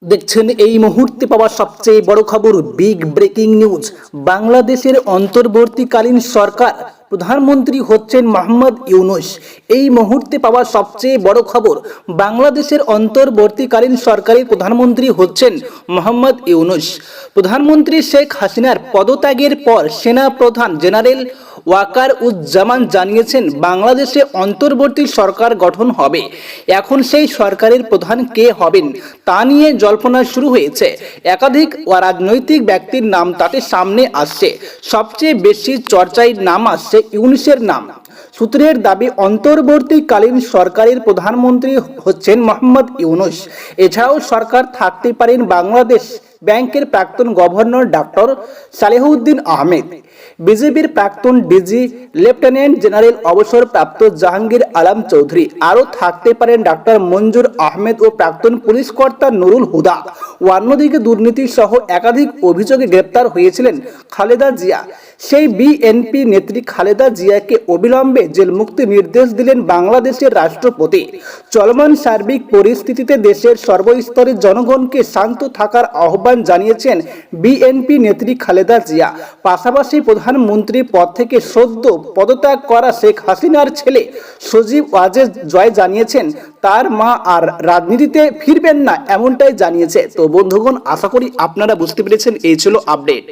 দেখছেন এই মুহূর্তে পাওয়া সবচেয়ে বড় খবর, বিগ ব্রেকিং নিউজ। বাংলাদেশের অন্তর্বর্তীকালীন সরকার প্রধানমন্ত্রী হচ্ছেন মোহাম্মদ ইউনূস। এই মুহূর্তে পাওয়া সবচেয়ে বড় খবর, বাংলাদেশের অন্তর্বর্তীকালীন সরকারের প্রধানমন্ত্রী হচ্ছেন মোহাম্মদ ইউনূস। প্রধানমন্ত্রী শেখ হাসিনার পদত্যাগের পর সেনা প্রধান জেনারেল ওয়াকার উজ্জামান জানিয়েছেন বাংলাদেশে অন্তর্বর্তী সরকার গঠন হবে। এখন সেই সরকারের প্রধান কে হবেন তা নিয়ে জল্পনা শুরু হয়েছে। একাধিক রাজনৈতিক ব্যক্তির নাম তাতে সামনে আসছে। সবচেয়ে বেশি চর্চায় নাম আসছে ইউনূসের নাম। সূত্রের দাবি, অন্তর্বর্তীকালীন সরকারের প্রধানমন্ত্রী হচ্ছেন মোহাম্মদ ইউনূস। এছাড়াও সরকার থাকতে পারেন বাংলাদেশ ব্যাংকের প্রাক্তন গভর্নর ডক্টর সালেহউদ্দিন আহমেদ, বিজেপির প্রাক্তন ডিজি লেফটেন্যান্ট জেনারেল অবসরপ্রাপ্ত জাহাঙ্গীর আলম চৌধুরী, আরও থাকতে পারেন ডক্টর মঞ্জুর আহমেদ ও প্রাক্তন পুলিশ কর্তা নুরুল হুদা। অন্যদিকে দুর্নীতি সহ একাধিক অভিযোগে গ্রেপ্তার হয়েছিলেন খালেদা জিয়া। সেই বিএনপি নেত্রী খালেদা জিয়াকে অবিলম্বে জেল মুক্তির নির্দেশ দিলেন বাংলাদেশের রাষ্ট্রপতি। চলমান সার্বিক পরিস্থিতিতে দেশের সর্বস্তরের জনগণকে শান্ত থাকার আহ্বান জানিয়েছেন বিএনপি নেত্রী খালেদা জিয়া। পাশাপাশি প্রধানমন্ত্রী পদ থেকে সদ্য পদত্যাগ করা শেখ হাসিনার ছেলে সজীব ওয়াজেদ জয় জানিয়েছেন তার মা আর রাজনীতিতে ফিরবেন না, এমনটাই জানিয়েছে। তো বন্ধুগণ, আশা করি আপনারা বুঝতে পেরেছেন। এই ছিল আপডেট।